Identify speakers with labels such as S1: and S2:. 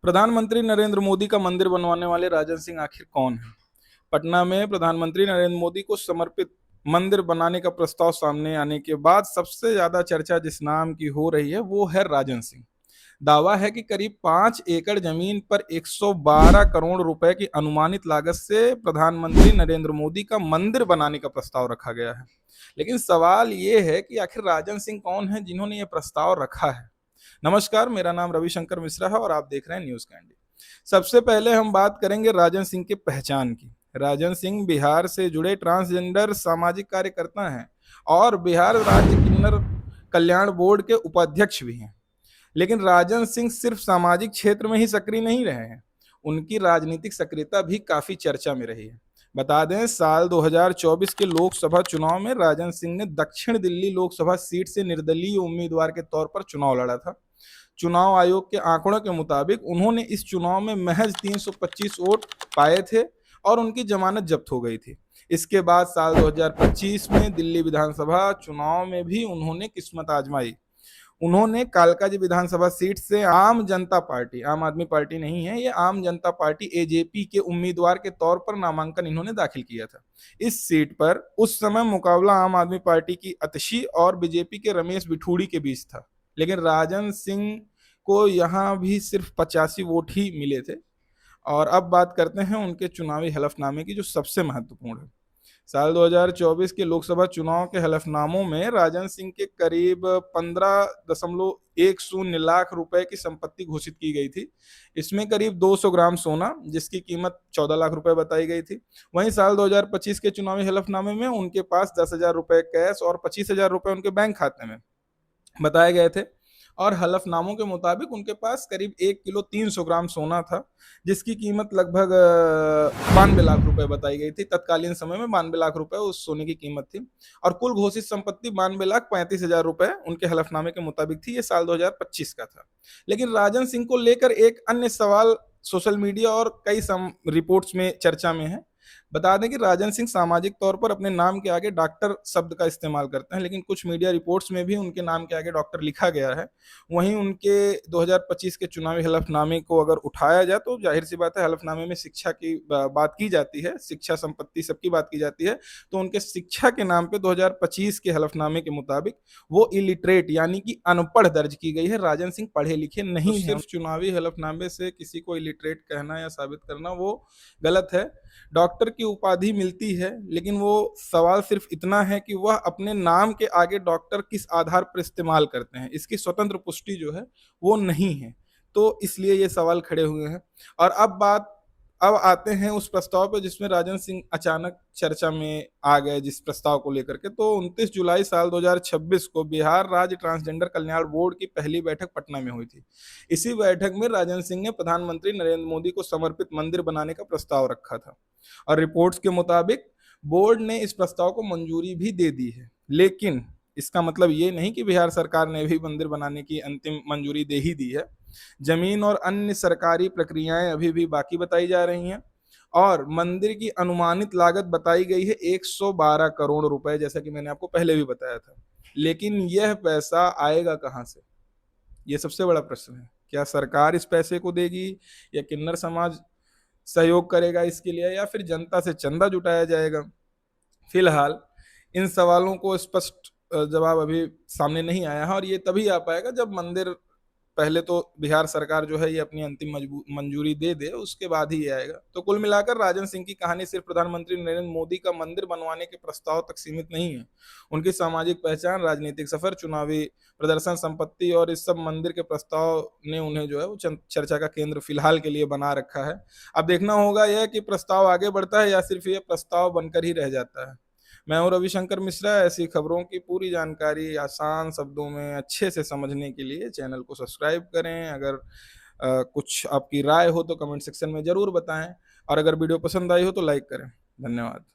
S1: प्रधानमंत्री नरेंद्र मोदी का मंदिर बनवाने वाले राजन सिंह आखिर कौन है? पटना में प्रधानमंत्री नरेंद्र मोदी को समर्पित मंदिर बनाने का प्रस्ताव सामने आने के बाद सबसे ज्यादा चर्चा जिस नाम की हो रही है वो है राजन सिंह। दावा है कि करीब 5 एकड़ जमीन पर 112 करोड़ रुपए की अनुमानित लागत से प्रधानमंत्री नरेंद्र मोदी का मंदिर बनाने का प्रस्ताव रखा गया है। लेकिन सवाल ये है कि आखिर राजन सिंह कौन है जिन्होंने ये प्रस्ताव रखा है। नमस्कार, मेरा नाम रविशंकर मिश्रा है और आप देख रहे हैं न्यूज कैंडी। सबसे पहले हम बात करेंगे राजन सिंह की पहचान की। राजन सिंह बिहार से जुड़े ट्रांसजेंडर सामाजिक कार्यकर्ता हैं और बिहार राज्य किन्नर कल्याण बोर्ड के उपाध्यक्ष भी हैं। लेकिन राजन सिंह सिर्फ सामाजिक क्षेत्र में ही सक्रिय नहीं रहे हैं, उनकी राजनीतिक सक्रियता भी काफी चर्चा में रही है। बता दें, साल 2024 के लोकसभा चुनाव में राजन सिंह ने दक्षिण दिल्ली लोकसभा सीट से निर्दलीय उम्मीदवार के तौर पर चुनाव लड़ा था। चुनाव आयोग के आंकड़ों के मुताबिक उन्होंने इस चुनाव में महज 325 वोट पाए थे और उनकी जमानत जब्त हो गई थी। इसके बाद साल 2025 में दिल्ली विधानसभा चुनाव में भी उन्होंने किस्मत आजमाई। उन्होंने कालकाजी विधानसभा सीट से आम जनता पार्टी, आम आदमी पार्टी नहीं है ये, आम जनता पार्टी एजेपी के उम्मीदवार के तौर पर नामांकन इन्होंने दाखिल किया था। इस सीट पर उस समय मुकाबला आम आदमी पार्टी की अतशी और बीजेपी के रमेश बिठूड़ी के बीच था। लेकिन राजन सिंह को यहाँ भी सिर्फ 85 वोट ही मिले थे। और अब बात करते हैं उनके चुनावी हलफनामे की, जो सबसे महत्वपूर्ण है। साल 2024 के लोकसभा चुनाव के हलफनामों में राजन सिंह के करीब 15.10 लाख रुपए की संपत्ति घोषित की गई थी। इसमें करीब 200 ग्राम सोना, जिसकी कीमत 14 लाख रुपए बताई गई थी। वहीं साल 2025 के चुनावी हलफनामे में उनके पास 10,000 रुपए कैश और 25,000 रुपए उनके बैंक खाते में बताए गए थे। और हलफनामों के मुताबिक उनके पास करीब 1 किलो 300 ग्राम सोना था, जिसकी कीमत लगभग 92 लाख रुपए बताई गई थी। तत्कालीन समय में 92 लाख रुपए उस सोने की कीमत थी। और कुल घोषित संपत्ति 92,35,000 रुपए उनके हलफनामे के मुताबिक थी। ये साल 2025 का था। लेकिन राजन सिंह को लेकर एक अन्य सवाल सोशल मीडिया और कई रिपोर्ट्स में चर्चा में है। बता दें कि राजन सिंह सामाजिक तौर पर अपने नाम के आगे डॉक्टर शब्द का इस्तेमाल करते हैं, लेकिन कुछ मीडिया रिपोर्ट्स में भी उनके नाम के आगे डॉक्टर लिखा गया है। वहीं उनके 2025 के चुनावी हलफनामे को अगर उठाया जाए तो जाहिर सी बात है, हलफनामे में शिक्षा की बात की जाती है, शिक्षा संपत्ति सबकी बात की जाती है। तो उनके शिक्षा के नाम पे 2025 के हलफनामे के मुताबिक वो इलिटरेट यानी कि अनपढ़ दर्ज की गई है। राजन सिंह पढ़े लिखे नहीं है। सिर्फ चुनावी हलफनामे से किसी को इलिटरेट कहना या साबित करना वो गलत है। डॉक्टर की उपाधि मिलती है, लेकिन वो सवाल सिर्फ इतना है कि वह अपने नाम के आगे डॉक्टर किस आधार पर इस्तेमाल करते हैं, इसकी स्वतंत्र पुष्टि जो है वो नहीं है। तो इसलिए ये सवाल खड़े हुए हैं। और अब आते हैं उस प्रस्ताव पे जिसमें राजन सिंह अचानक चर्चा में आ गए, जिस प्रस्ताव को लेकर के। तो 29 जुलाई साल 2026 को बिहार राज्य ट्रांसजेंडर कल्याण बोर्ड की पहली बैठक पटना में हुई थी। इसी बैठक में राजन सिंह ने प्रधानमंत्री नरेंद्र मोदी को समर्पित मंदिर बनाने का प्रस्ताव रखा था। और रिपोर्ट्स के मुताबिक बोर्ड ने इस प्रस्ताव को मंजूरी भी दे दी है। लेकिन इसका मतलब ये नहीं कि बिहार सरकार ने भी मंदिर बनाने की अंतिम मंजूरी दे ही दी है। जमीन और अन्य सरकारी प्रक्रियाएं अभी भी बाकी बताई जा रही हैं। और मंदिर की अनुमानित लागत बताई गई है 112 करोड़ रुपए, जैसा कि मैंने आपको पहले भी बताया था। लेकिन यह पैसा आएगा कहां से, ये सबसे बड़ा प्रश्न है। क्या सरकार इस पैसे को देगी, या किन्नर समाज सहयोग करेगा इसके लिए, या फिर जनता से चंदा जुटाया जाएगा? फिलहाल इन सवालों को स्पष्ट जवाब अभी सामने नहीं आया है। और ये तभी आ पाएगा जब मंदिर, पहले तो बिहार सरकार जो है ये अपनी अंतिम मंजूरी दे दे, उसके बाद ही ये आएगा। तो कुल मिलाकर राजन सिंह की कहानी सिर्फ प्रधानमंत्री नरेंद्र मोदी का मंदिर बनवाने के प्रस्ताव तक सीमित नहीं है। उनकी सामाजिक पहचान, राजनीतिक सफर, चुनावी प्रदर्शन, संपत्ति और इस सब मंदिर के प्रस्ताव ने उन्हें जो है वो चर्चा का केंद्र फिलहाल के लिए बना रखा है। अब देखना होगा यह कि प्रस्ताव आगे बढ़ता है या सिर्फ ये प्रस्ताव बनकर ही रह जाता है। मैं हूं रविशंकर मिश्रा। ऐसी खबरों की पूरी जानकारी आसान शब्दों में अच्छे से समझने के लिए चैनल को सब्सक्राइब करें। अगर कुछ आपकी राय हो तो कमेंट सेक्शन में जरूर बताएं, और अगर वीडियो पसंद आई हो तो लाइक करें। धन्यवाद।